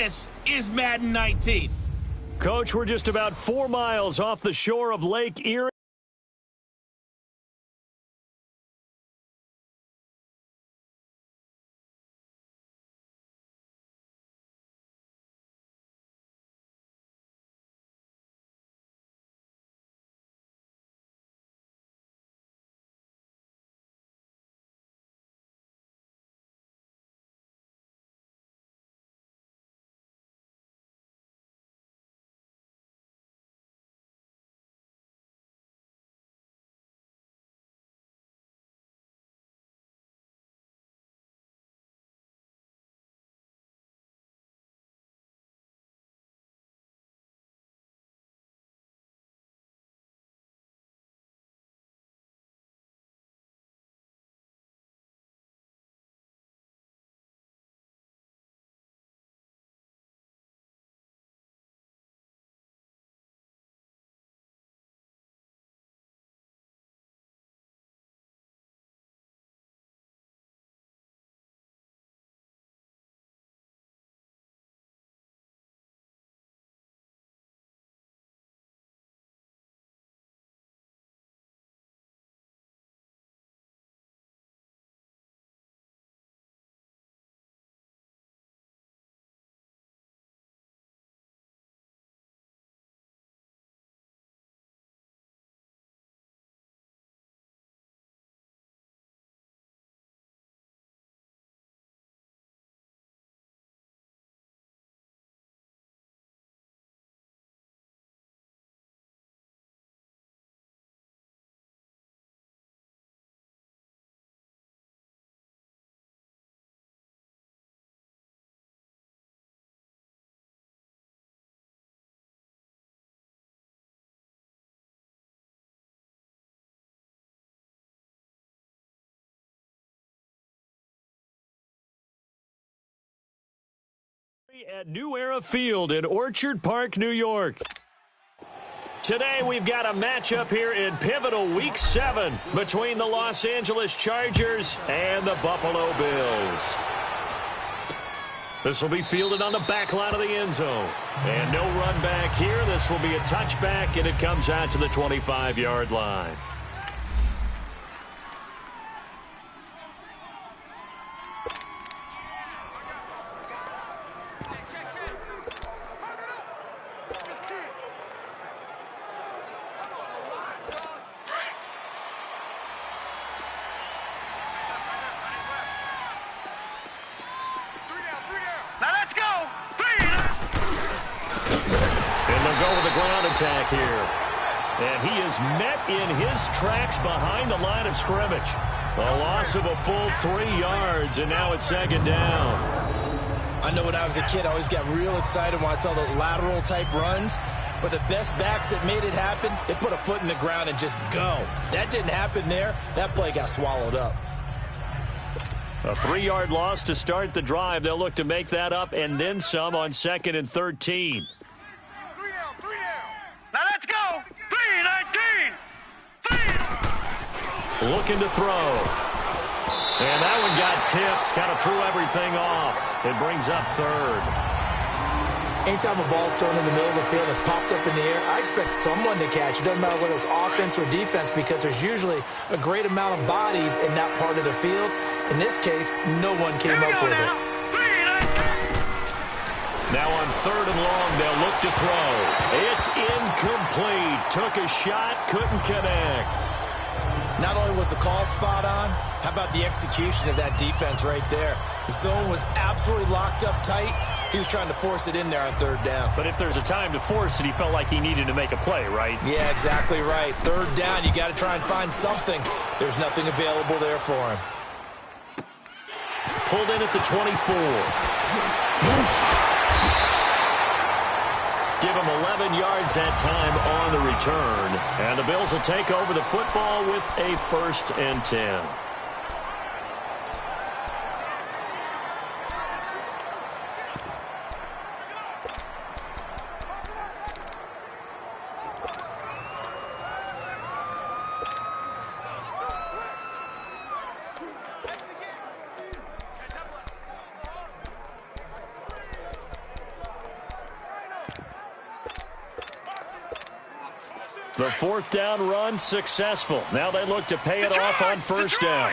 This is Madden 19. Coach, we're just about 4 miles off the shore of Lake Erie. At New Era Field in Orchard Park, New York. Today we've got a matchup here in pivotal Week 7 between the Los Angeles Chargers and the Buffalo Bills. This will be fielded on the back line of the end zone. And no run back here. This will be a touchback, and it comes out to the 25-yard line. Attack here. And he is met in his tracks behind the line of scrimmage. A loss of a full 3 yards, and now it's second down. I know when I was a kid, I always got real excited when I saw those lateral-type runs. But the best backs that made it happen, they put a foot in the ground and just go. That didn't happen there. That play got swallowed up. A 3-yard loss to start the drive. They'll look to make that up and then some on 2nd and 13. Looking to throw. And that one got tipped. Kind of threw everything off. It brings up 3rd. Anytime a ball's thrown in the middle of the field and it's popped up in the air, I expect someone to catch. It doesn't matter whether it's offense or defense because there's usually a great amount of bodies in that part of the field. In this case, no one came up with it. Now on 3rd and long, they'll look to throw. It's incomplete. Took a shot, couldn't connect. Not only was the call spot on, how about the execution of that defense right there? The zone was absolutely locked up tight. He was trying to force it in there on 3rd down. But if there's a time to force it, he felt like he needed to make a play, right? Yeah, exactly right. 3rd down, you got to try and find something. There's nothing available there for him. Pulled in at the 24. Whoosh. Give him 11 yards that time on the return. And the Bills will take over the football with a 1st and 10. The fourth down run successful. Now they look to pay it off on first down.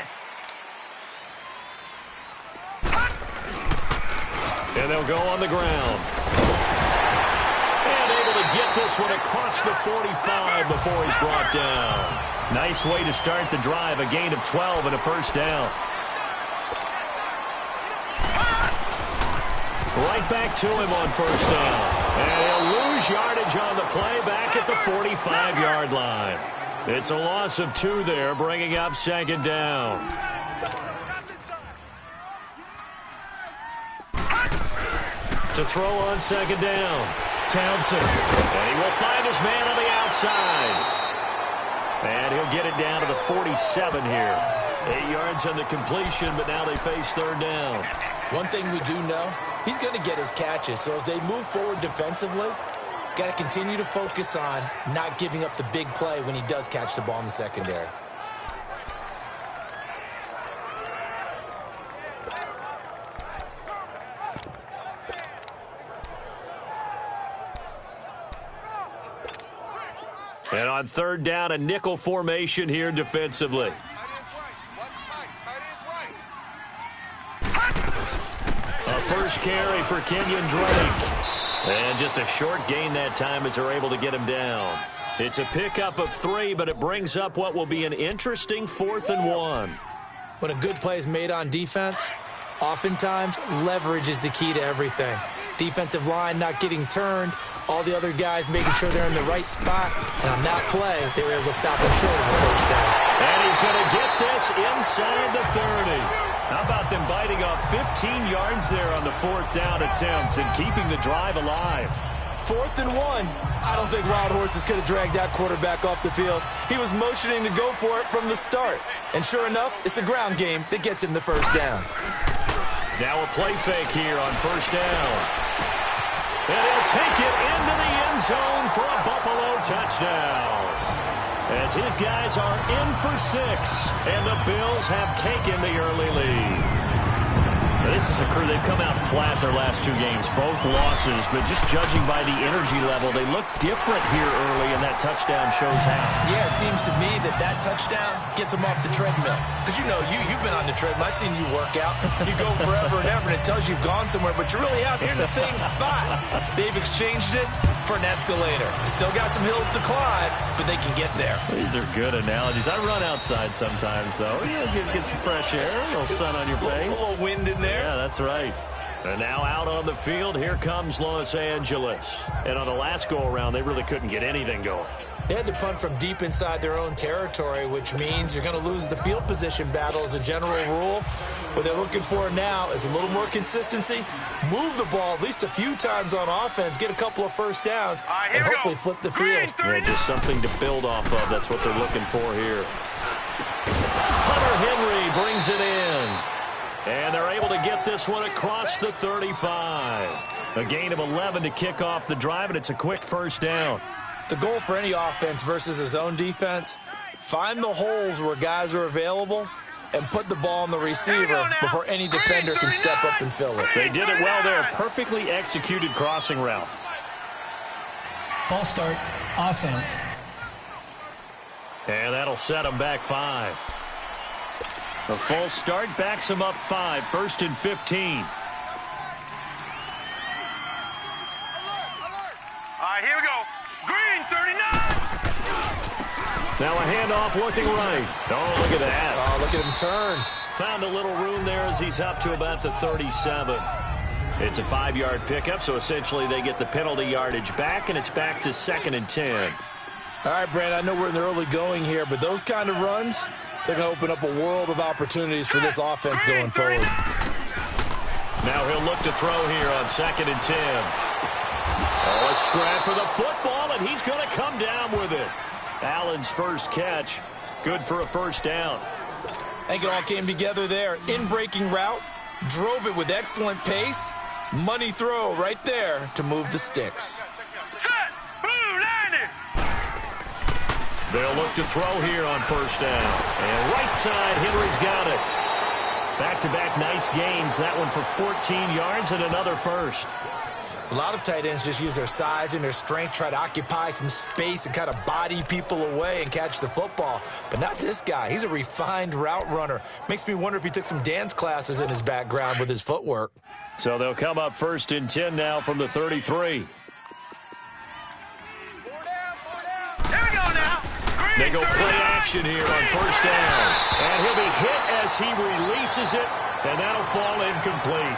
And they'll go on the ground. And able to get this one across the 45 before he's brought down. Nice way to start the drive. A gain of 12 and a first down. Right back to him on first down. And he'll lose yardage on the play back at the 45-yard line. It's a loss of 2 there, bringing up second down. To throw on second down. Townsend. And he will find his man on the outside. And he'll get it down to the 47 here. 8 yards on the completion, but now they face third down. One thing we do know, he's going to get his catches. So as they move forward defensively, got to continue to focus on not giving up the big play when he does catch the ball in the secondary. And on third down, a nickel formation here defensively. A first carry for Kenyon Drake. And just a short gain that time as they're able to get him down. It's a pickup of 3, but it brings up what will be an interesting 4th and 1. When a good play is made on defense, oftentimes leverage is the key to everything. Defensive line not getting turned, all the other guys making sure they're in the right spot. And on that play, they were able to stop him short of the first down. And he's going to get this inside the 30. How about them biting off 15 yards there on the 4th down attempt and keeping the drive alive? 4th and 1. I don't think Wild Horses could have dragged that quarterback off the field. He was motioning to go for it from the start. And sure enough, it's the ground game that gets him the first down. Now a play fake here on first down. And he'll take it into the end zone for a Buffalo touchdown. As his guys are in for 6, and the Bills have taken the early lead. This is a crew, they've come out flat their last 2 games, both losses, but just judging by the energy level, they look different here early, and that touchdown shows how. Yeah, it seems to me that touchdown gets them off the treadmill. Because, you know, you've been on the treadmill. I've seen you work out. You go forever and ever, and it tells you you've gone somewhere, but you're really out here in the same spot. They've exchanged it for an escalator. Still got some hills to climb, but they can get there. These are good analogies. I run outside sometimes, though. Get some fresh air, a little sun on your face. A little wind in there. Yeah, that's right. And now out on the field, here comes Los Angeles. And on the last go-around, they really couldn't get anything going. They had to punt from deep inside their own territory, which means you're going to lose the field position battle as a general rule. What they're looking for now is a little more consistency, move the ball at least a few times on offense, get a couple of first downs, and hopefully flip the field. Yeah, just something to build off of. That's what they're looking for here. Hunter Henry brings it in. And they're able to get this one across the 35. A gain of 11 to kick off the drive, and it's a quick first down. The goal for any offense versus his own defense, find the holes where guys are available and put the ball on the receiver before any defender can step up and fill it. They did it well there. Perfectly executed crossing route. False start, offense. And that'll set them back 5. The false start backs them up 5. 1st and 15. Alert, alert. All right, here we go. Green, 39. Now a handoff looking right. Oh, look at that. Oh, look at him turn. Found a little room there as he's up to about the 37. It's a 5-yard pickup, so essentially they get the penalty yardage back, and it's back to 2nd and 10. All right, Brand, I know we're in the early going here, but those kind of runs, they're going to open up a world of opportunities for this offense going forward. Now he'll look to throw here on 2nd and 10. Oh, a scrap for the football, and he's going to come down with it. Allen's first catch, good for a first down. I think it all came together there. In-breaking route, drove it with excellent pace. Money throw right there to move the sticks. Set, blue, landing. They'll look to throw here on first down. And right side, Henry's got it. Back-to-back nice gains. That one for 14 yards and another first. A lot of tight ends just use their size and their strength, try to occupy some space and kind of body people away and catch the football. But not this guy. He's a refined route runner. Makes me wonder if he took some dance classes in his background with his footwork. So they'll come up 1st and 10 now from the 33. They go play action here on 1st down. And he'll be hit as he releases it, and that'll fall incomplete.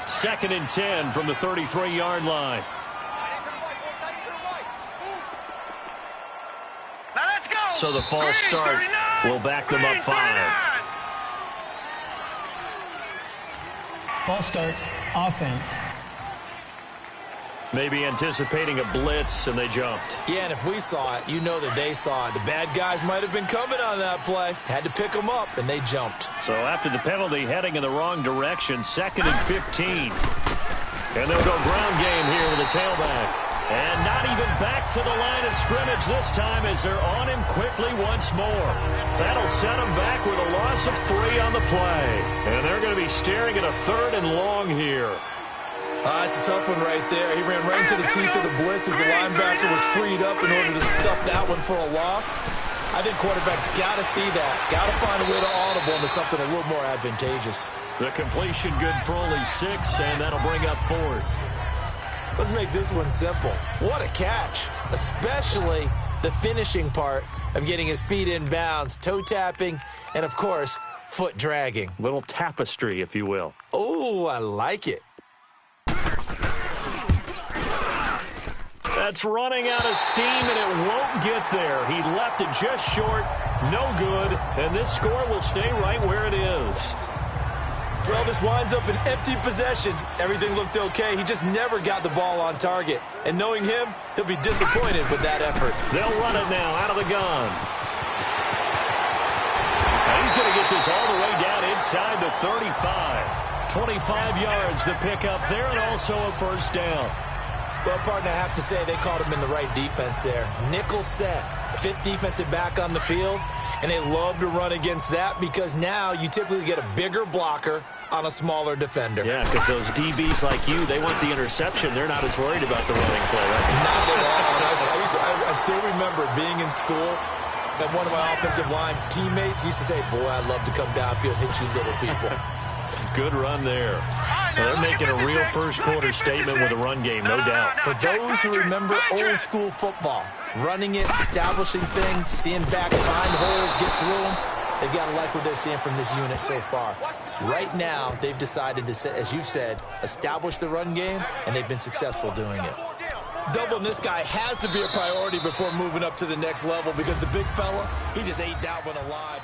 2nd and 10 from the 33-yard line. Now let's go. So the false start will back them up 5. False start, offense. Maybe anticipating a blitz, and they jumped. Yeah, and if we saw it, you know that they saw it. The bad guys might have been coming on that play. Had to pick them up, and they jumped. So after the penalty, heading in the wrong direction, 2nd and 15. And they'll go ground game here with a tailback. And not even back to the line of scrimmage this time as they're on him quickly once more. That'll set him back with a loss of 3 on the play. And they're going to be staring at a 3rd and long here. It's a tough one right there. He ran right into the teeth of the blitz as the linebacker was freed up in order to stuff that one for a loss. I think quarterbacks got to see that. Got to find a way to audible into something a little more advantageous. The completion good for only 6, and that'll bring up 4th. Let's make this one simple. What a catch, especially the finishing part of getting his feet in bounds, toe tapping, and, of course, foot dragging. Little tapestry, if you will. Oh, I like it. That's running out of steam, and it won't get there. He left it just short, no good, and this score will stay right where it is. Well, this winds up an empty possession. Everything looked okay. He just never got the ball on target. And knowing him, he'll be disappointed with that effort. They'll run it now out of the gun. Now he's going to get this all the way down inside the 35. 25 yards to pick up there, and also a 1st down. Well, partner, I have to say they caught him in the right defense there. Nickel set, 5th defensive back on the field, and they love to run against that because now you typically get a bigger blocker on a smaller defender. Yeah, because those DBs like you, they want the interception. They're not as worried about the running play, right? Not at all. I still remember being in school, and one of my offensive line teammates used to say, boy, I'd love to come downfield and hit you little people. Good run there. Well, they're making a real first-quarter statement with a run game, no doubt. For those who remember old-school football, running it, establishing things, seeing backs find holes, get through them, they've got to like what they're seeing from this unit so far. Right now, they've decided to, as you said, establish the run game, and they've been successful doing it. Doubling this guy has to be a priority before moving up to the next level because the big fella, he just ate that one alive.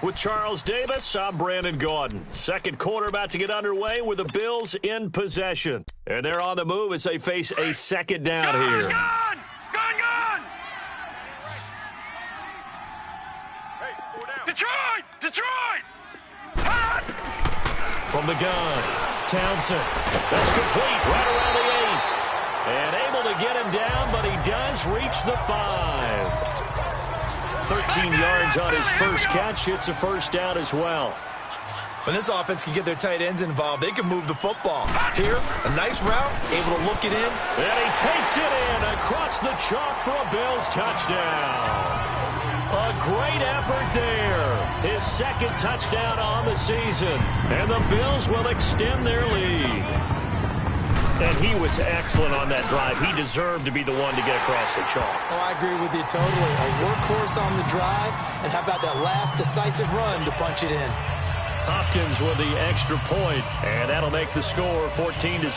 With Charles Davis, I'm Brandon Gaudin. 2nd quarter about to get underway with the Bills in possession. And they're on the move as they face a 2nd down here. Gun! Detroit! From the gun, Townsend. That's complete right around the 8. And able to get him down, but he does reach the 5. 13 yards on his first catch. It's a 1st down as well. When this offense can get their tight ends involved, they can move the football. Here, a nice route, able to look it in. And he takes it in across the chalk for a Bills touchdown. A great effort there. His 2nd touchdown on the season. And the Bills will extend their lead. And he was excellent on that drive. He deserved to be the one to get across the chalk. Oh, I agree with you totally. A workhorse on the drive, and how about that last decisive run to punch it in? Hopkins with the extra point, and that'll make the score 14-0.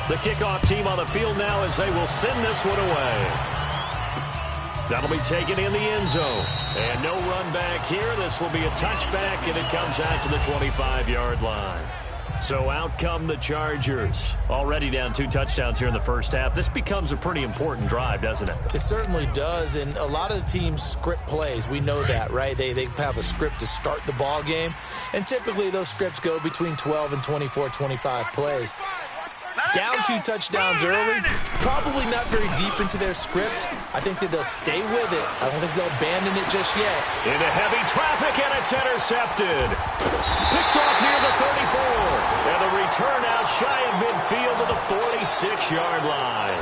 The kickoff team on the field now as they will send this one away. That'll be taken in the end zone. And no run back here. This will be a touchback, and it comes out to the 25-yard line. So out come the Chargers. Already down 2 touchdowns here in the first half. This becomes a pretty important drive, doesn't it? It certainly does, and a lot of the teams script plays. We know that, right? They have a script to start the ball game, and typically those scripts go between 12 and 24, 25 plays. Down 2 touchdowns early, probably not very deep into their script. I think that they'll stay with it. I don't think they'll abandon it just yet. Into heavy traffic, and it's intercepted. Picked off near the 34. return out shy of midfield to the 46-yard line.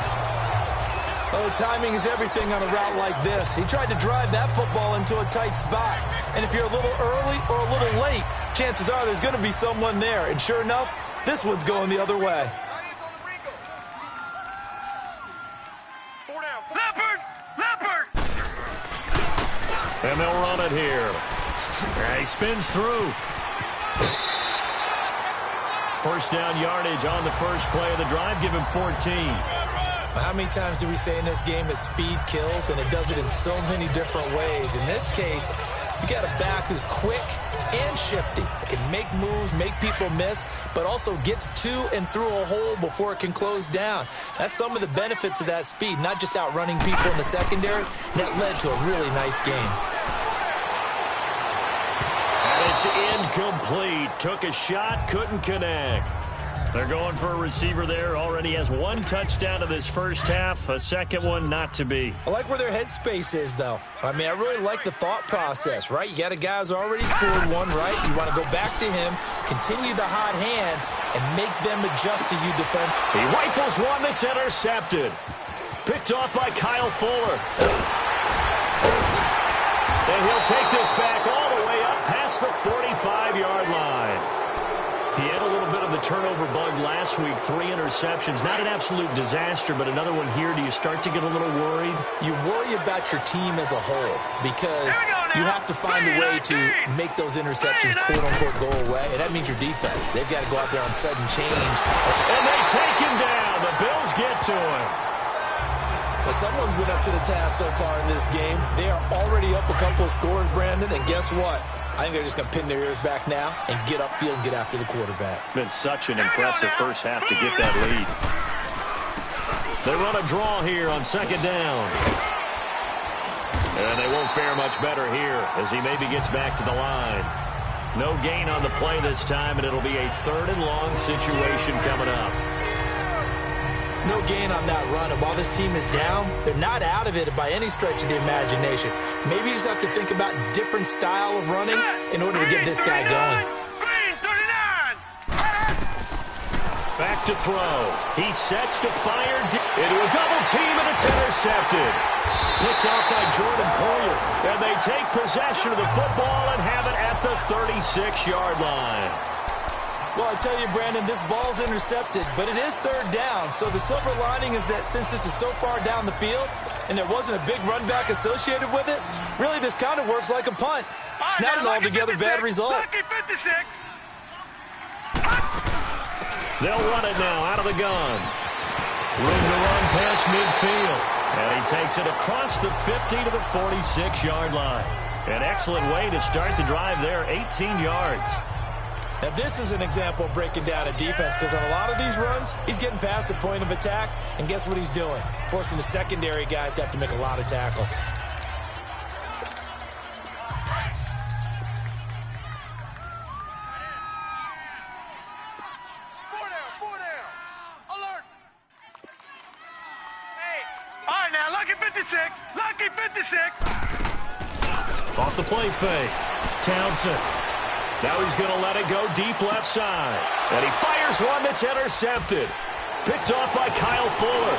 Oh, timing is everything on a route like this. He tried to drive that football into a tight spot. And if you're a little early or a little late, chances are there's going to be someone there. And sure enough, this one's going the other way. And they'll run it here. He spins through. First down yardage on the first play of the drive. Give him 14. How many times do we say in this game that speed kills, and it does it in so many different ways? In this case, you got a back who's quick and shifty, can make moves, make people miss, but also gets to and through a hole before it can close down. That's some of the benefits of that speed, not just outrunning people in the secondary. That led to a really nice game. And it's incomplete. Took a shot, couldn't connect. They're going for a receiver there. Already has one touchdown in this first half. A second one not to be. I like where their headspace is, though. I mean, I really like the thought process, right? You got a guy who's already scored one, right? You want to go back to him, continue the hot hand, and make them adjust to you defend. He rifles one that's intercepted. Picked off by Kyle Fuller. And he'll take this back all the way up past the 45-yard line. He had a little bit of the turnover bug last week, 3 interceptions. Not an absolute disaster, but another one here. Do you start to get a little worried? You worry about your team as a whole because you have to find a way to make those interceptions, quote-unquote, go away, and that means your defense. They've got to go out there on sudden change. And they take him down. The Bills get to him. Well, someone's been up to the task so far in this game. They are already up a couple of scores, Brandon, and guess what? I think they're just going to pin their ears back now and get upfield and get after the quarterback. Been such an impressive first half to get that lead. They run a draw here on second down. And they won't fare much better here as he maybe gets back to the line. No gain on the play this time, and it'll be a 3rd and long situation coming up. No gain on that run, and while this team is down, they're not out of it by any stretch of the imagination. Maybe you just have to think about different style of running in order to get this guy going. Back to throw. He sets to fire into a double team, and it's intercepted. Picked off by Jordan Poyer, and they take possession of the football and have it at the 36-yard line. Well, I tell you, Brandon, this ball's intercepted, but it is 3rd down. So the silver lining is that since this is so far down the field and there wasn't a big run back associated with it, really this kind of works like a punt. It's not an altogether bad result. They'll run it now out of the gun. Room to run past midfield. And he takes it across the 50 to the 46-yard line. An excellent way to start the drive there, 18 yards. Now, this is an example of breaking down a defense because on a lot of these runs, he's getting past the point of attack, and guess what he's doing? Forcing the secondary guys to have to make a lot of tackles. Four down. Alert. Hey. All right, now, lucky 56. Lucky 56. Off the play fake. Townsend. Now he's going to let it go deep left side. And he fires one that's intercepted. Picked off by Kyle Fuller.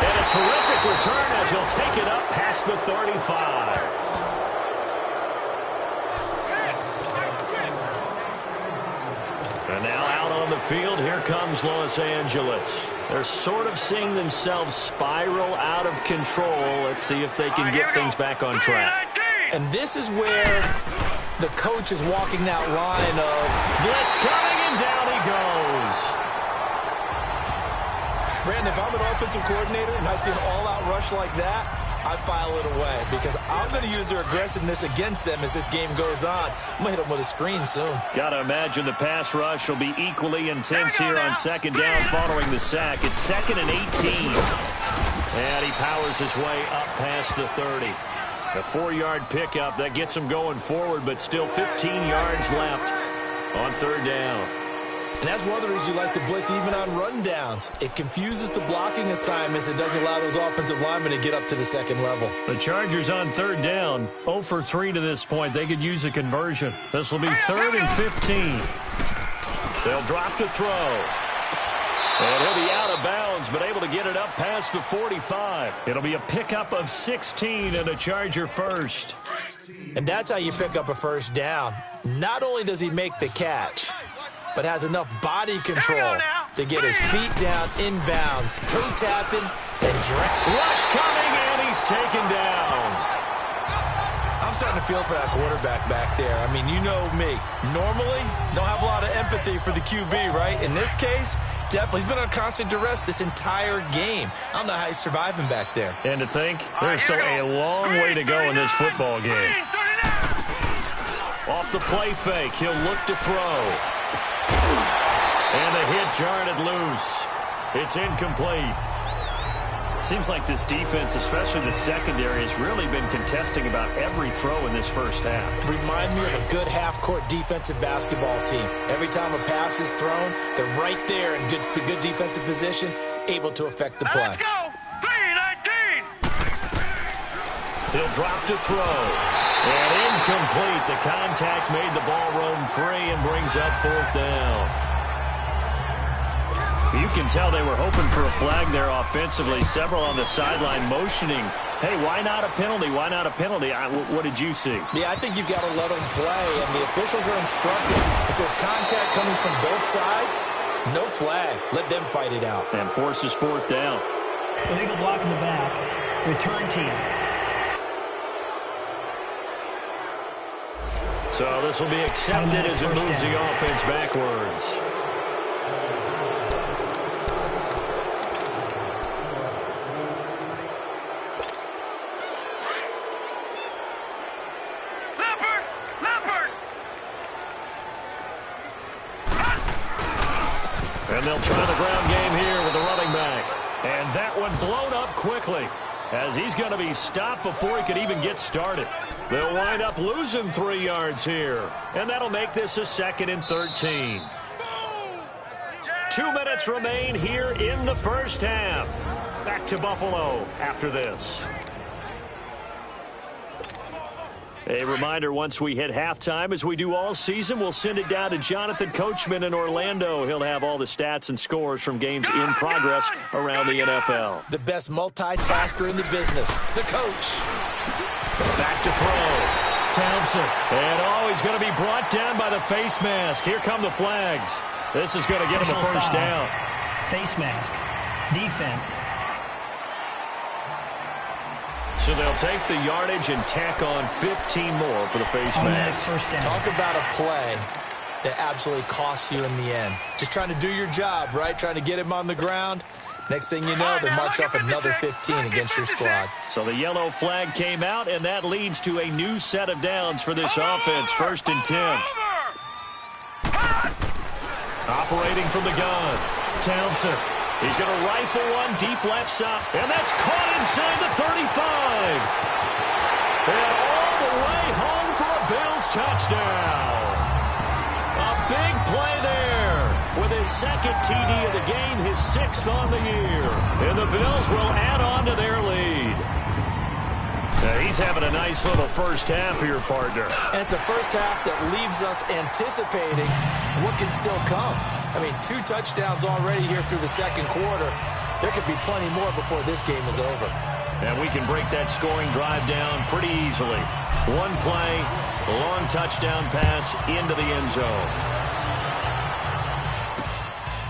And a terrific return as he'll take it up past the 35. And now out on the field, here comes Los Angeles. They're sort of seeing themselves spiral out of control. Let's see if they can get things back on track. And this is where the coach is walking that line of blitz coming, and down he goes. Brandon, if I'm an offensive coordinator and I see an all-out rush like that, I file it away because I'm going to use their aggressiveness against them as this game goes on. I'm going to hit them with a screen soon. Got to imagine the pass rush will be equally intense here on second down following the sack. It's 2nd and 18. And he powers his way up past the 30. A 4-yard pickup that gets him going forward, but still 15 yards left on 3rd down. And that's one of the reasons you like to blitz even on rundowns. It confuses the blocking assignments. It doesn't allow those offensive linemen to get up to the 2nd level. The Chargers on 3rd down, 0 for 3 to this point. They could use a conversion. This will be 3rd and 15. They'll drop to throw. And he'll be out of bounds, but able to get it up past the 45. It'll be a pickup of 16 and a Charger first. And that's how you pick up a first down. Not only does he make the catch, but has enough body control to get his feet down inbounds, toe tapping, and drag. Rush coming, and he's taken down. I'm starting to feel for that quarterback back there. I mean, you know me. Normally, don't have a lot of empathy for the QB, right? In this case, definitely. He's been under constant duress this entire game. I don't know how he's surviving back there. And to think, there's still a long way to go in this football game. Off the play fake, he'll look to throw. And the hit jarred it loose. It's incomplete. Seems like this defense, especially the secondary, has really been contesting about every throw in this first half. Remind me of a good half-court defensive basketball team. Every time a pass is thrown, they're right there in good defensive position, able to affect the play. Let's go! 3-19! He'll drop to throw. And incomplete. The contact made the ball roam free and brings up fourth down. You can tell they were hoping for a flag there offensively. Several on the sideline motioning, hey, why not a penalty? Why not a penalty? What did you see? Yeah, I think you've got to let them play, and the officials are instructed. If there's contact coming from both sides, no flag. Let them fight it out. And forces fourth down. Illegal block in the back. Return team. So this will be accepted as it moves the offense backwards. And they'll try the ground game here with the running back. And that one blown up quickly as he's going to be stopped before he could even get started. They'll wind up losing 3 yards here. And that'll make this a 2nd and 13. 2 minutes remain here in the first half. Back to Buffalo after this. A reminder, once we hit halftime, as we do all season, we'll send it down to Jonathan Coachman in Orlando. He'll have all the stats and scores from games in progress around the NFL. The best multitasker in the business, the coach. Back to throw. Townsend. And, he's going to be brought down by the face mask. Here come the flags. This is going to get him a first down. Face mask. Defense. So they'll take the yardage and tack on 15 more for the face mask. First down. Talk about a play that absolutely costs you in the end. Just trying to do your job, right? Trying to get him on the ground. Next thing you know, they march off another 15 against your squad. So the yellow flag came out, and that leads to a new set of downs for this offense. 1st and 10. Operating from the gun. Townsend. He's going to rifle one deep left side. And that's caught inside the 35. And all the way home for a Bills touchdown. A big play there with his 2nd TD of the game, his 6th on the year. And the Bills will add on to their lead. Now he's having a nice little first half here, partner. And it's a first half that leaves us anticipating what can still come. I mean, 2 touchdowns already here through the 2nd quarter. There could be plenty more before this game is over. And we can break that scoring drive down pretty easily. One play, a long touchdown pass into the end zone.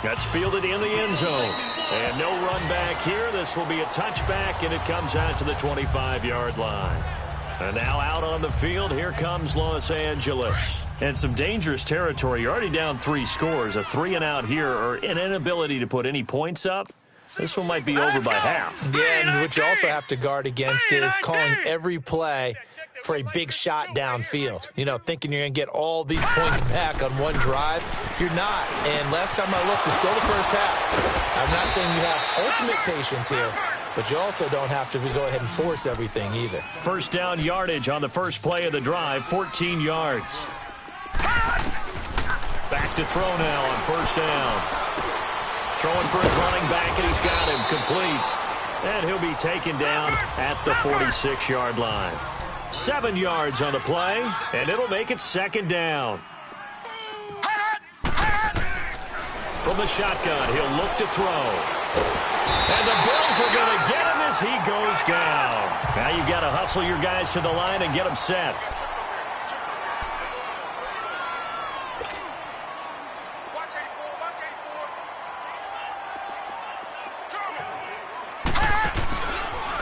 That's fielded in the end zone. And no run back here. This will be a touchback, and it comes out to the 25-yard line. And now out on the field, here comes Los Angeles. And some dangerous territory. You're already down 3 scores. A 3-and-out here, or an inability to put any points up. This one might be over by half. Yeah, and what you also have to guard against is calling every play for a big shot downfield. You know, thinking you're going to get all these points back on one drive. You're not. And last time I looked, it's still the first half. I'm not saying you have ultimate patience here, but you also don't have to go ahead and force everything either. First down yardage on the first play of the drive, 14 yards. Back to throw now on first down. Throwing for his running back, and he's got him complete. And he'll be taken down at the 46-yard line. 7 yards on the play, and it'll make it 2nd down. From the shotgun, he'll look to throw. And the Bills are going to get him as he goes down. Now you've got to hustle your guys to the line and get them set.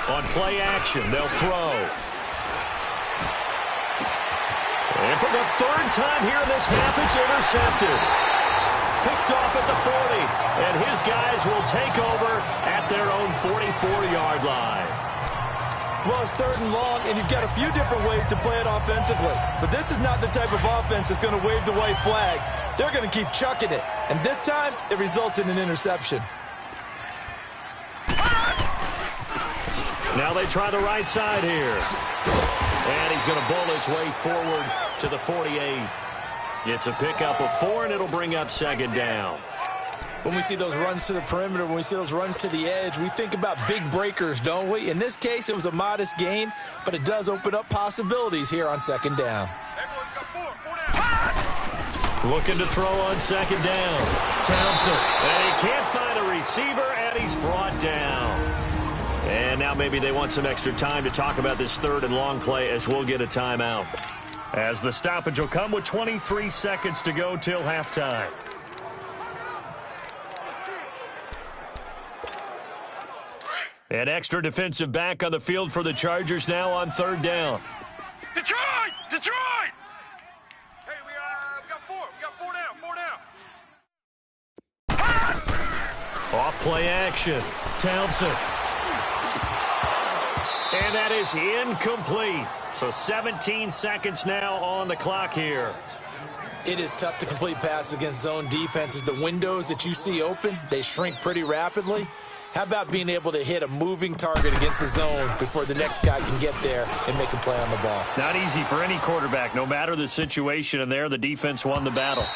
On play action, they'll throw. And for the third time here in this half, it's intercepted. Picked off at the 40, and his guys will take over at their own 44-yard line. Well, it's 3rd and long, and you've got a few different ways to play it offensively. But this is not the type of offense that's going to wave the white flag. They're going to keep chucking it. And this time, it results in an interception. Now they try the right side here. And he's going to bowl his way forward to the 48. It's a pickup of 4, and it'll bring up 2nd down. When we see those runs to the perimeter, when we see those runs to the edge, we think about big breakers, don't we? In this case, it was a modest gain, but it does open up possibilities here on 2nd down. Looking to throw on 2nd down. Townsend. And he can't find a receiver, and he's brought down. And now maybe they want some extra time to talk about this 3rd and long play as we'll get a timeout. As the stoppage will come with 23 seconds to go till halftime. An extra defensive back on the field for the Chargers now on 3rd down. Detroit! Detroit! Hey, we got 4. We got 4 down. Off play action. Townsend. And that is incomplete. So 17 seconds now on the clock here. It is tough to complete passes against zone defenses. The windows that you see open, they shrink pretty rapidly. How about being able to hit a moving target against a zone before the next guy can get there and make a play on the ball? Not easy for any quarterback, no matter the situation, and there the defense won the battle.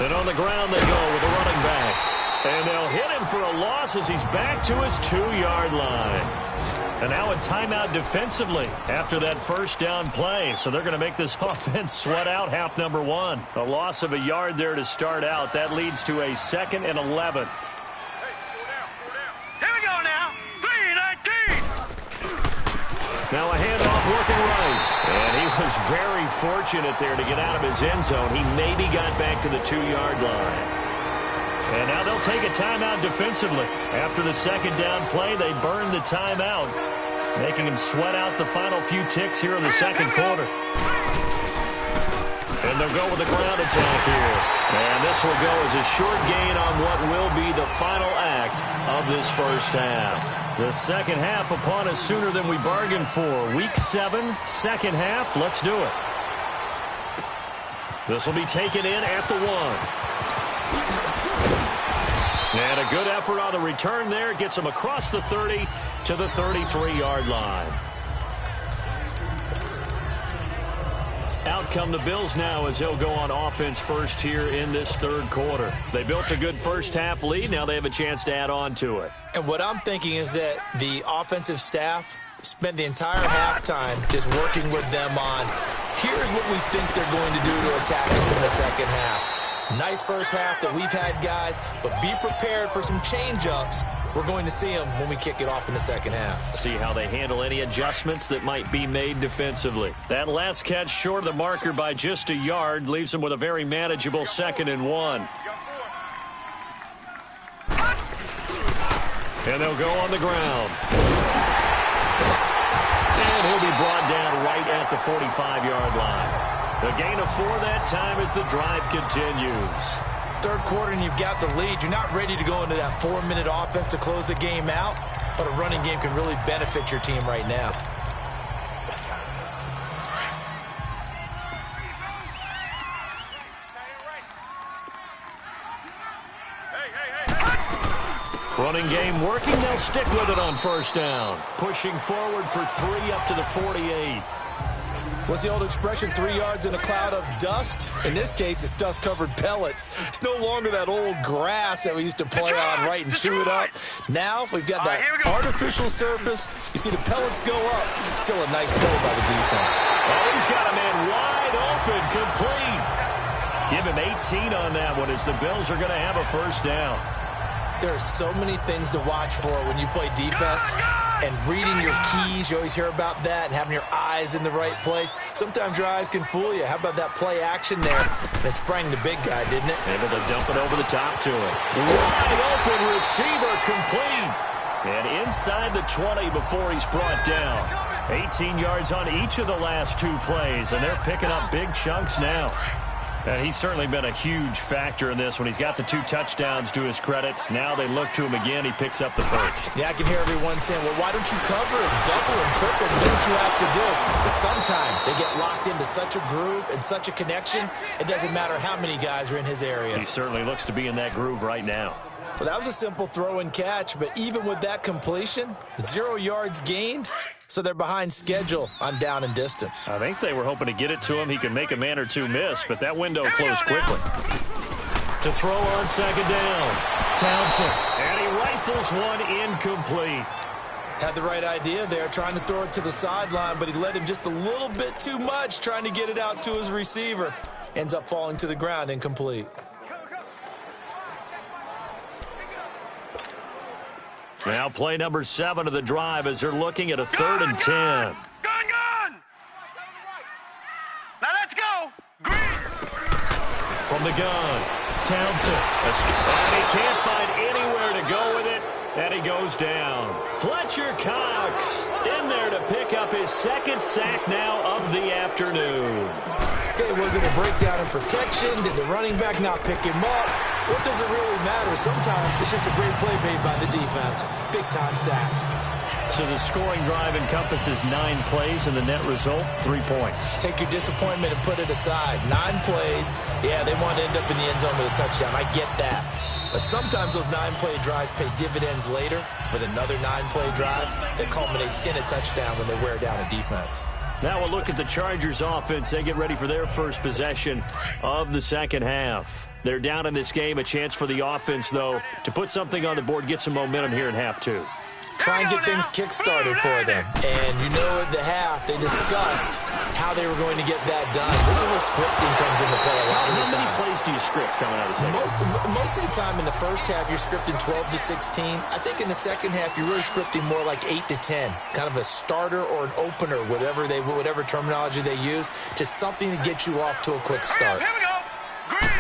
And on the ground they go with a running back. And they'll hit him for a loss as he's back to his 2-yard line. And now a timeout defensively after that 1st down play. So they're going to make this offense sweat out half number 1. A loss of a yard there to start out. That leads to a 2nd and 11. Here we go now. 3-19. Now a handoff working right. And he was very fortunate there to get out of his end zone. He maybe got back to the 2-yard line. And now they'll take a timeout defensively. After the 2nd down play, they burn the timeout, making him sweat out the final few ticks here in the 2nd quarter. And they'll go with the ground attack here. And this will go as a short gain on what will be the final act of this 1st half. The 2nd half upon us sooner than we bargained for. Week 7, 2nd half. Let's do it. This will be taken in at the 1. And a good effort on the return there. Gets him across the 30 to the 33-yard line. Out come the Bills now as they'll go on offense first here in this 3rd quarter. They built a good 1st half lead. Now they have a chance to add on to it. And what I'm thinking is that the offensive staff spent the entire halftime just working with them on, here's what we think they're going to do to attack us in the 2nd half. Nice 1st half that we've had, guys, but be prepared for some change-ups. We're going to see them when we kick it off in the 2nd half. See how they handle any adjustments that might be made defensively. That last catch short of the marker by just a yard leaves them with a very manageable 2nd and 1. And they'll go on the ground. And he'll be brought down right at the 45-yard line. The gain of 4 that time as the drive continues. 3rd quarter and you've got the lead. You're not ready to go into that 4-minute offense to close the game out, but a running game can really benefit your team right now. Running game working. They'll stick with it on 1st down. Pushing forward for 3 up to the 48. What's the old expression, 3 yards in a cloud of dust? In this case, it's dust-covered pellets. It's no longer that old grass that we used to play on, right, and chew it up. Now we've got that artificial surface. You see the pellets go up. Still a nice play by the defense. Oh, he's got a man wide open, complete. Give him 18 on that one as the Bills are going to have a first down. There are so many things to watch for when you play defense, and reading your keys, you always hear about that, and having your eyes in the right place. Sometimes your eyes can fool you. How about that play action there? And it sprang the big guy, didn't it? Able to dump it over the top to it. Wide open receiver, complete. And inside the 20 before he's brought down. 18 yards on each of the last 2 plays, and they're picking up big chunks now. And he's certainly been a huge factor in this when he's got the 2 touchdowns to his credit. Now they look to him again. He picks up the first. Yeah, I can hear everyone saying, well, why don't you cover him, double him, triple him, do what you have to do. But sometimes they get locked into such a groove and such a connection, it doesn't matter how many guys are in his area. He certainly looks to be in that groove right now. Well, that was a simple throw and catch, but even with that completion, 0 yards gained. So they're behind schedule on down and distance. I think they were hoping to get it to him. He could make a man or 2 miss, but that window closed quickly. To throw on second down, Townsend. And he rifles one incomplete. Had the right idea there, trying to throw it to the sideline, but he led him just a little bit too much, trying to get it out to his receiver. Ends up falling to the ground incomplete. Now play number 7 of the drive as they're looking at a 3rd and 10. Gun! Now let's go! Green! From the gun, Townsend. And he can't find anywhere to go with it, and he goes down. Fletcher Cox in there to pick up his 2nd sack now of the afternoon. Okay, was it a breakdown in protection? Did the running back not pick him up? What does it really matter? Sometimes it's just a great play made by the defense. Big-time sack. So the scoring drive encompasses 9 plays, and the net result, 3 points. Take your disappointment and put it aside. 9 plays. Yeah, they want to end up in the end zone with a touchdown. I get that. But sometimes those 9-play drives pay dividends later with another 9-play drive that culminates in a touchdown when they wear down a defense. Now we'll look at the Chargers offense. They get ready for their first possession of the second half. They're down in this game. A chance for the offense, though, to put something on the board, get some momentum here in half 2. Try and get things kick-started for them. And you know at the half, they discussed how they were going to get that done. This is where scripting comes into play a lot of the time. How many plays do you script coming out of the second half? Most of the time in the first half, you're scripting 12 to 16. I think in the second half, you're really scripting more like 8 to 10. Kind of a starter or an opener, whatever terminology they use. Just something to get you off to a quick start. Here we go! Green!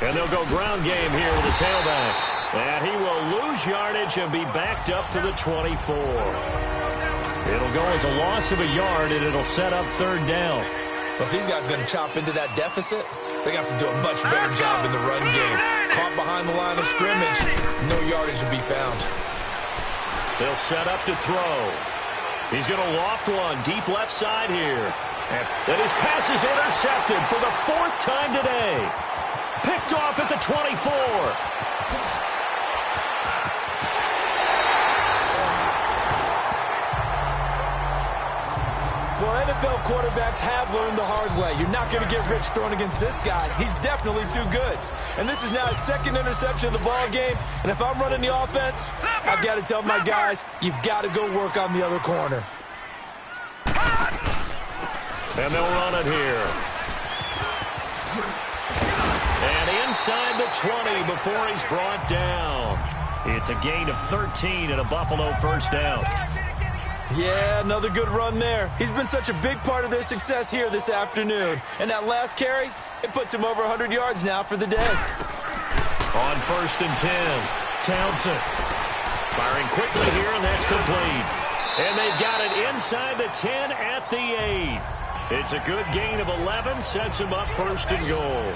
And they'll go ground game here with the tailback. And he will lose yardage and be backed up to the 24. It'll go as a loss of a yard, and it'll set up 3rd down. But if these guys are going to chop into that deficit, they got to do a much better job in the run game. Caught behind the line of scrimmage, no yardage to be found. They'll set up to throw. He's going to loft one deep left side here. And his pass is intercepted for the 4th time today. Picked off at the 24. Well, NFL quarterbacks have learned the hard way. You're not going to get rich throwing against this guy. He's definitely too good. And this is now his 2nd interception of the ball game. And if I'm running the offense, I've got to tell my guys, you've got to go work on the other corner. And they'll run it here. And inside the 20 before he's brought down. It's a gain of 13 and a Buffalo first down. Yeah, another good run there. He's been such a big part of their success here this afternoon. And that last carry, it puts him over 100 yards now for the day. On 1st and 10, Townsend firing quickly here, and that's complete. And they've got it inside the 10 at the 8. It's a good gain of 11, sets him up 1st and goal.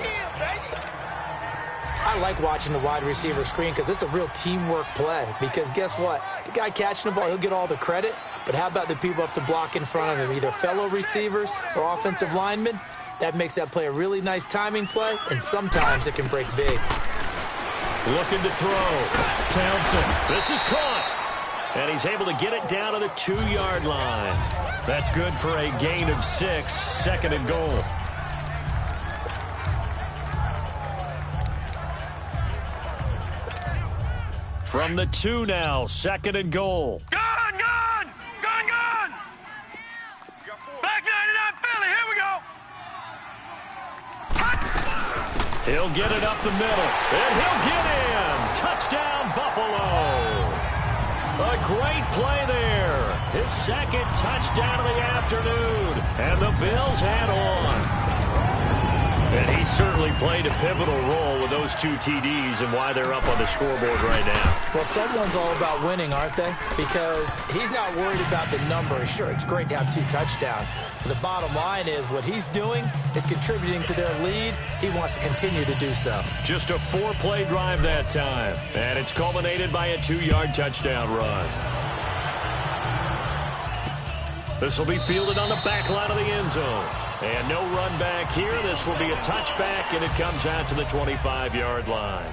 I like watching the wide receiver screen because it's a real teamwork play. Because guess what? The guy catching the ball, he'll get all the credit. But how about the people up to block in front of him, either fellow receivers or offensive linemen? That makes that play a really nice timing play, and sometimes it can break big. Looking to throw. Townsend. This is caught. And he's able to get it down to the 2-yard line. That's good for a gain of 6, 2nd and goal. From the 2 now, 2nd and goal. Gone! Back 99 Philly, here we go! He'll get it up the middle, and he'll get in. Touchdown, Buffalo. A great play there. His 2nd touchdown of the afternoon. And the Bills had on. And he certainly played a pivotal role with those 2 TDs and why they're up on the scoreboard right now. Well, someone's all about winning, aren't they? Because he's not worried about the number. Sure, it's great to have 2 touchdowns. But the bottom line is what he's doing is contributing to their lead. He wants to continue to do so. Just a 4-play drive that time. And it's culminated by a 2-yard touchdown run. This will be fielded on the back line of the end zone. And no run back here. This will be a touchback, and it comes out to the 25-yard line.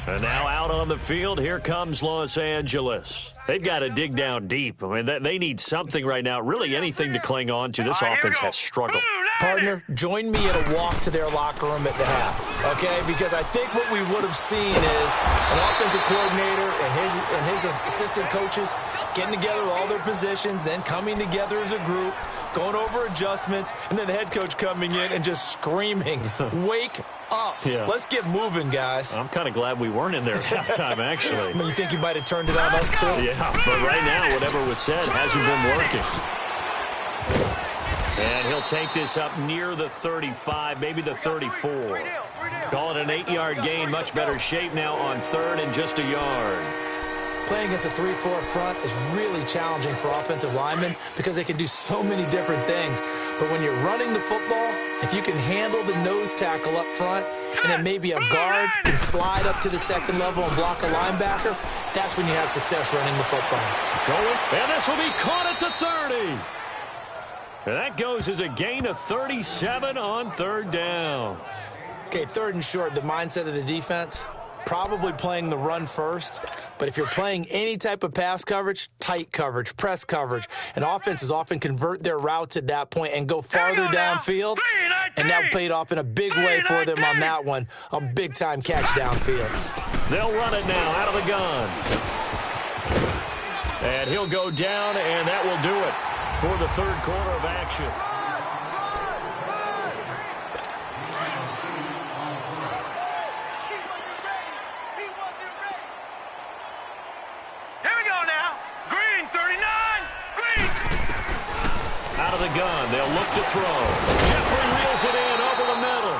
And now out on the field, here comes Los Angeles. They've got to dig down deep. I mean, they need something right now, really anything to cling on to. This offense has struggled. Partner, join me in a walk to their locker room at the half, okay? Because I think what we would have seen is an offensive coordinator and his assistant coaches getting together with all their positions, then coming together as a group, going over adjustments, and then the head coach coming in and just screaming, wake up. Yeah. Let's get moving, guys. I'm kind of glad we weren't in there at halftime, actually. I mean, you think you might have turned it on us, too? Yeah, but right now, whatever was said hasn't been working. And he'll take this up near the 35, maybe the 34. Call it an 8-yard gain, much better shape now on 3rd and just a yard. Playing against a 3-4 front is really challenging for offensive linemen because they can do so many different things. But when you're running the football, if you can handle the nose tackle up front, and then maybe a guard can slide up to the 2nd level and block a linebacker, that's when you have success running the football. Going, and this will be caught at the 30. And that goes as a gain of 37 on 3rd down. Okay, 3rd and short, the mindset of the defense, probably playing the run first. But if you're playing any type of pass coverage, tight coverage, press coverage, and offenses often convert their routes at that point and go farther downfield. And that paid off in a big way for them on that one. A big-time catch downfield. They'll run it now out of the gun. And he'll go down, and that will do it for the 3rd quarter of action. Here we go now. Green, 39. Green. Out of the gun. They'll look to throw. Jeffrey reels it in over the middle.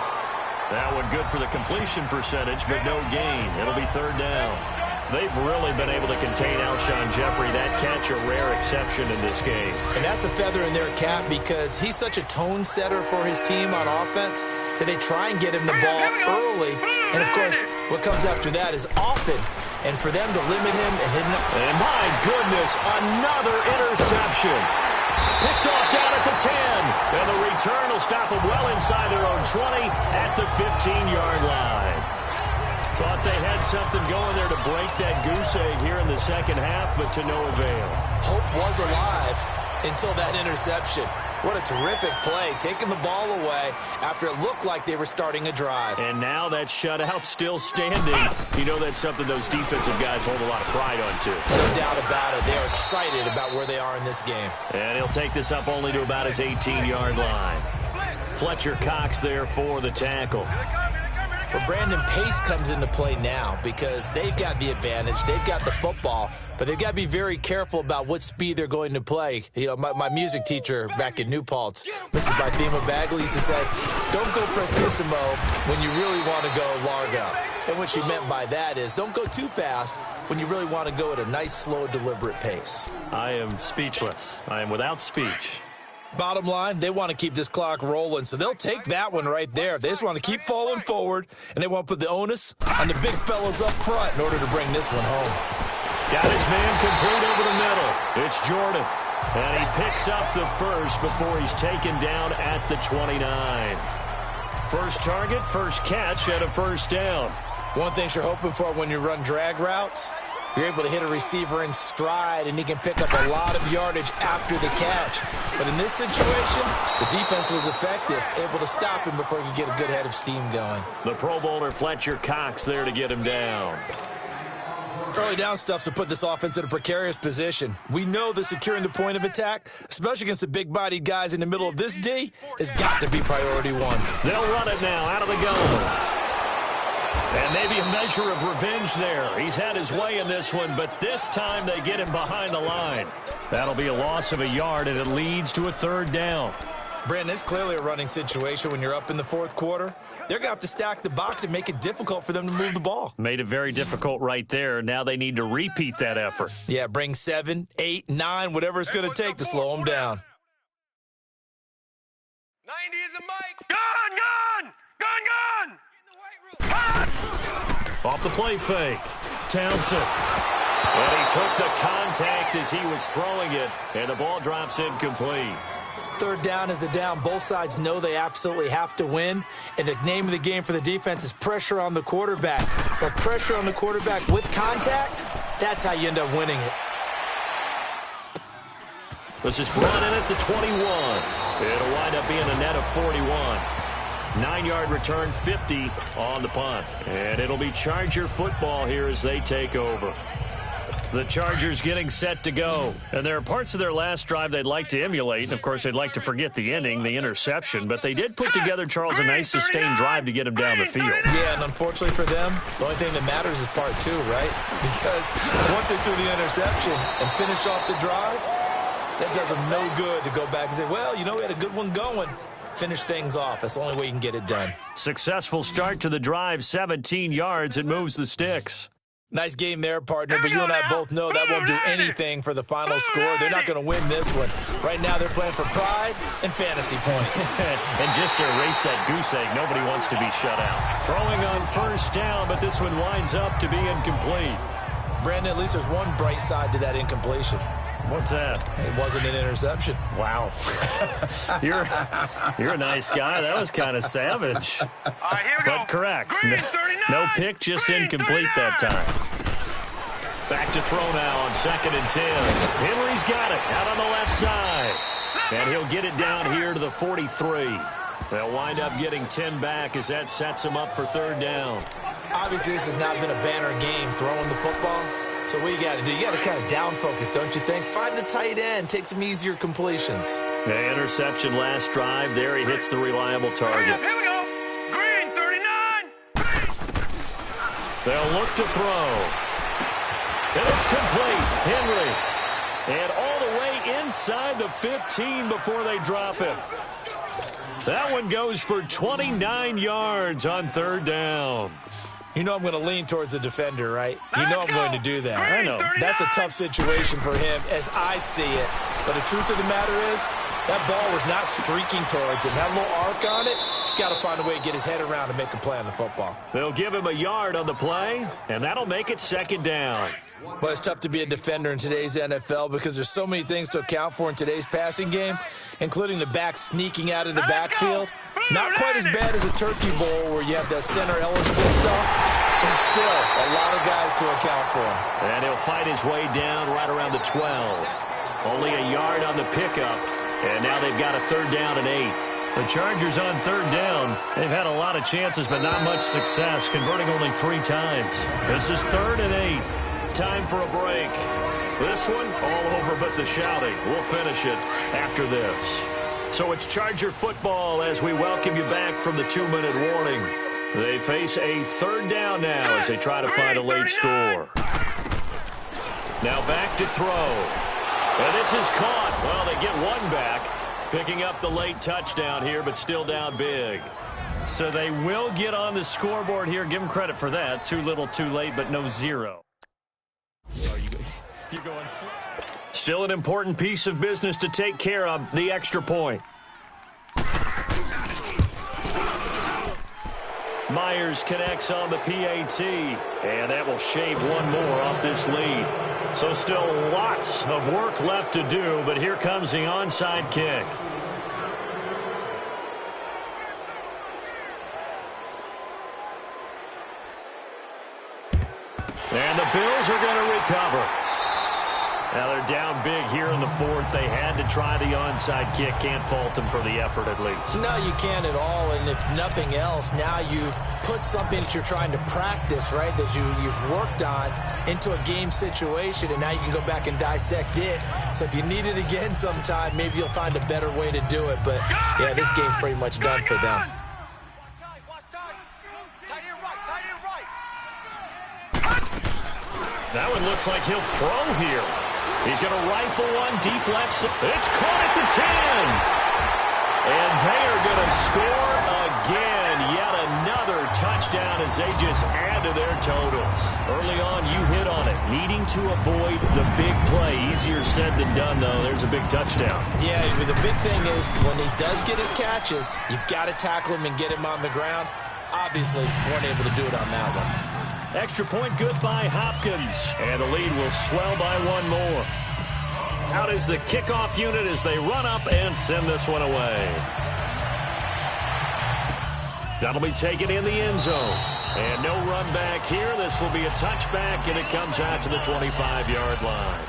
That one good for the completion percentage, but no gain. It'll be 3rd down. They've really been able to contain Alshon Jeffrey. That catch a rare exception in this game. And that's a feather in their cap because he's such a tone setter for his team on offense that they try and get him the ball early. And, of course, what comes after that is often. And for them to limit him and hit him. And, my goodness, another interception. Picked off down at the 10. And the return will stop them well inside their own 20 at the 15-yard line. Thought they had something going there to break that goose egg here in the 2nd half, but to no avail. Hope was alive until that interception. What a terrific play, taking the ball away after it looked like they were starting a drive. And now that shutout still standing. You know that's something those defensive guys hold a lot of pride on, too. No doubt about it. They're excited about where they are in this game. And he'll take this up only to about his 18-yard line. Fletcher Cox there for the tackle. Well, Brandon, pace comes into play now because they've got the advantage. They've got the football, but they've got to be very careful about what speed they're going to play. You know, my music teacher back in New Paltz, Mrs. Barthema Bagley, used to say, don't go prestissimo when you really want to go largo. And what she meant by that is don't go too fast when you really want to go at a nice, slow, deliberate pace. I am speechless. I am without speech. Bottom line, they want to keep this clock rolling, so they'll take that one right there. They just want to keep falling forward, and they want to put the onus on the big fellas up front in order to bring this one home. Got his man complete over the middle. It's Jordan, and he picks up the first before he's taken down at the 29. First target, first catch, and a 1st down. One thing you're hoping for when you run drag routes You're able to hit a receiver in stride, and he can pick up a lot of yardage after the catch. But in this situation, the defense was effective, able to stop him before he could get a good head of steam going. The Pro Bowler Fletcher Cox there to get him down. Early down stuff to put this offense in a precarious position. We know that securing the point of attack, especially against the big-bodied guys in the middle of this D, has got to be priority one. They'll run it now out of the gun. And maybe a measure of revenge there. He's had his way in this one, but this time they get him behind the line. That'll be a loss of a yard, and it leads to a third down. Brandon, it's clearly a running situation when you're up in the fourth quarter. They're going to have to stack the box and make it difficult for them to move the ball. Made it very difficult right there. Now they need to repeat that effort. Yeah, bring 7, 8, 9, whatever it's going to take to slow them down. 90 is a mic. Gun! Off the play fake. Townsend. And he took the contact as he was throwing it, and the ball drops incomplete. Third down is the down. Both sides know they absolutely have to win. And the name of the game for the defense is pressure on the quarterback. But pressure on the quarterback with contact, that's how you end up winning it. This is brought in at the 21. It'll wind up being a net of 41. 9-yard return, 50 on the punt. And it'll be Charger football here as they take over. The Chargers getting set to go. And there are parts of their last drive they'd like to emulate. And, of course, they'd like to forget the ending, the interception. But they did put together, Charles, a nice sustained drive to get him down the field. Yeah, and unfortunately for them, the only thing that matters is part 2, right? Because once they threw the interception and finished off the drive, that does them no good to go back and say, well, you know, we had a good one going. Finish things off. That's the only way you can get it done. Successful start to the drive, 17 yards. It moves the sticks. Nice game there, partner, but you and I both know that won't do anything for the final score. They're not going to win this one. Right now, they're playing for pride and fantasy points. And just to erase that goose egg, nobody wants to be shut out. Throwing on first down, but this one winds up to be incomplete. Brandon, at least there's one bright side to that incompletion. What's that? It wasn't an interception. Wow. You're a nice guy. That was kind of savage. All right, here we go. But correct. Green, No pick, just Green, incomplete 39. that time. Back to throw now on 2nd and 10. Henry's got it out on the left side. And he'll get it down here to the 43. They'll wind up getting 10 back as that sets him up for third down. Obviously, this has not been a banner game throwing the football. So what you got to do, you got to kind of down focus, don't you think? Find the tight end, take some easier completions. The interception last drive. There he hits the reliable target. Here we go. Green, 39. They'll look to throw. And it's complete. Henry. And all the way inside the 15 before they drop him. That one goes for 29 yards on third down. You know I'm going to lean towards the defender, right? You know I'm going to do that. I know. That's a tough situation for him as I see it. But the truth of the matter is, that ball was not streaking towards him. That little arc on it, he's got to find a way to get his head around and make a play on the football. They'll give him a yard on the play, and that'll make it 2nd down. But it's tough to be a defender in today's NFL because there's so many things to account for in today's passing game, including the back sneaking out of the backfield. Not quite as bad as a turkey bowl where you have that center-eligible stuff, but still a lot of guys to account for. And he'll fight his way down right around the 12. Only a yard on the pickup, and now they've got a third down and 8. The Chargers on third down. They've had a lot of chances, but not much success, converting only 3 times. This is 3rd and 8. Time for a break. This one, all over but the shouting. We'll finish it after this. So it's Charger football as we welcome you back from the 2-minute warning. They face a third down now as they try to find a late score. Now back to throw. And this is caught. Well, they get one back, picking up the late touchdown here, but still down big. So they will get on the scoreboard here. Give them credit for that. Too little, too late, but no 0. You're going slow. Still an important piece of business to take care of, the extra point. Myers connects on the PAT, and that will shave one more off this lead. So still lots of work left to do, but here comes the onside kick. And the Bills are going to recover. Now they're down big here in the fourth. They had to try the onside kick. Can't fault them for the effort at least. No, you can't at all. And if nothing else, now you've put something that you're trying to practice, right, that you've worked on into a game situation, and now you can go back and dissect it. So if you need it again sometime, maybe you'll find a better way to do it. But, yeah, this game's pretty much done for them. That one looks like he'll throw here. He's going to rifle one deep left. It's caught at the 10. And they are going to score again. Yet another touchdown as they just add to their totals. Early on, you hit on it. Needing to avoid the big play. Easier said than done, though. There's a big touchdown. Yeah, the big thing is when he does get his catches, you've got to tackle him and get him on the ground. Obviously, weren't able to do it on that one. Extra point good by Hopkins. And the lead will swell by one more. Out is the kickoff unit as they run up and send this one away. That'll be taken in the end zone. And no run back here. This will be a touchback, and it comes out to the 25-yard line.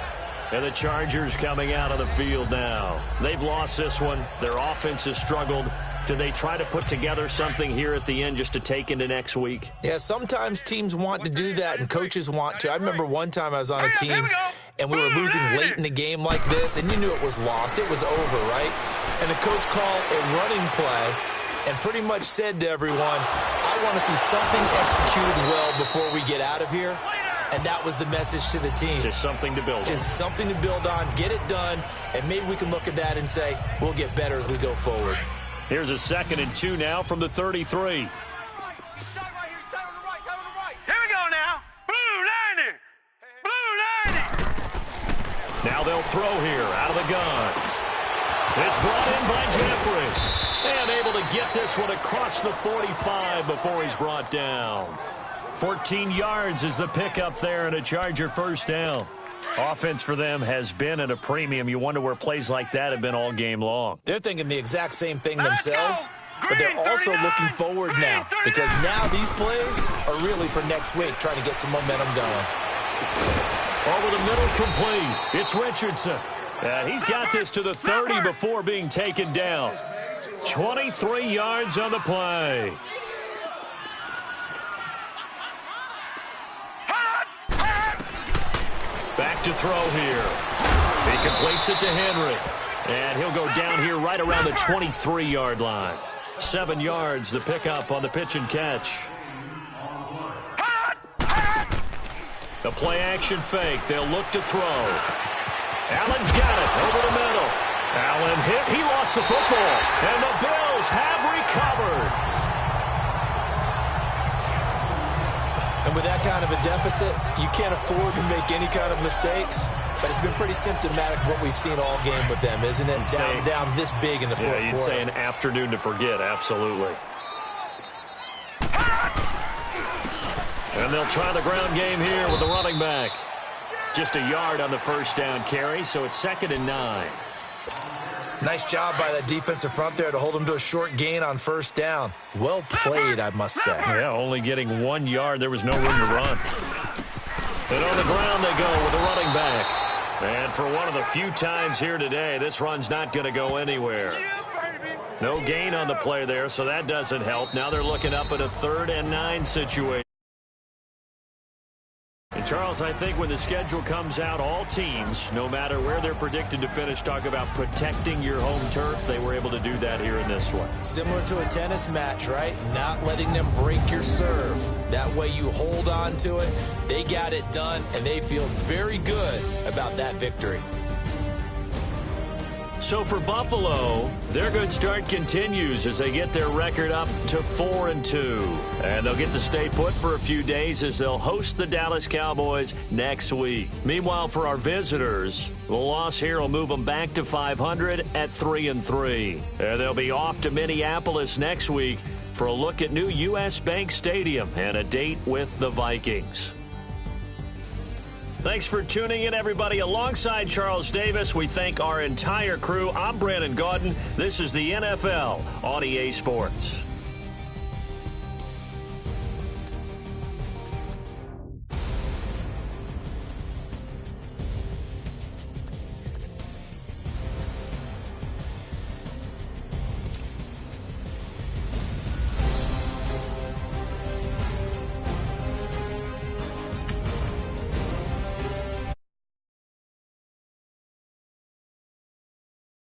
And the Chargers coming out of the field now. They've lost this one. Their offense has struggled. Do they try to put together something here at the end just to take into next week? Yeah, sometimes teams want to do that and coaches want to. I remember one time I was on a team and we were losing late in the game like this, and you knew it was lost. It was over, right? And the coach called a running play and pretty much said to everyone, I want to see something executed well before we get out of here. And that was the message to the team. Just something to build on. Just something to build on, get it done, and maybe we can look at that and say, we'll get better as we go forward. Here's a 2nd and 2 now from the 33. Here we go now. Blue 90. Blue 90. Now they'll throw here out of the guns. It's brought in by Jeffrey. And able to get this one across the 45 before he's brought down. 14 yards is the pickup there and a Charger first down. Offense for them has been at a premium. You wonder where plays like that have been all game long. They're thinking the exact same thing themselves, but they're also looking forward now because now these plays are really for next week, trying to get some momentum going. Over the middle complete. It's Richardson. He's got this to the 30 before being taken down. 23 yards on the play. Back to throw here. He completes it to Henry. And he'll go down here right around the 23-yard line. 7 yards, the pickup on the pitch and catch. The play-action fake. They'll look to throw. Allen's got it over the middle. Allen hit. He lost the football. And the Bills have recovered. And with that kind of a deficit, you can't afford to make any kind of mistakes. But it's been pretty symptomatic of what we've seen all game with them, isn't it? Down this big in the fourth quarter. You'd say an afternoon to forget, absolutely. And they'll try the ground game here with the running back. Just a yard on the first down carry, so it's 2nd and 9. Nice job by that defensive front there to hold them to a short gain on first down. Well played, I must say. Yeah, only getting 1 yard. There was no room to run. And on the ground they go with the running back. And for one of the few times here today, this run's not going to go anywhere. No gain on the play there, so that doesn't help. Now they're looking up at a 3rd and 9 situation. And Charles, I think when the schedule comes out, all teams, no matter where they're predicted to finish, talk about protecting your home turf. They were able to do that here in this one. Similar to a tennis match, right? Not letting them break your serve. That way you hold on to it. They got it done, and they feel very good about that victory. So for Buffalo, their good start continues as they get their record up to 4-2. And they'll get to stay put for a few days as they'll host the Dallas Cowboys next week. Meanwhile, for our visitors, the loss here will move them back to 500 at 3-3. And they'll be off to Minneapolis next week for a look at new U.S. Bank Stadium and a date with the Vikings. Thanks for tuning in, everybody. Alongside Charles Davis, we thank our entire crew. I'm Brandon Gaudin. This is the NFL on EA Sports.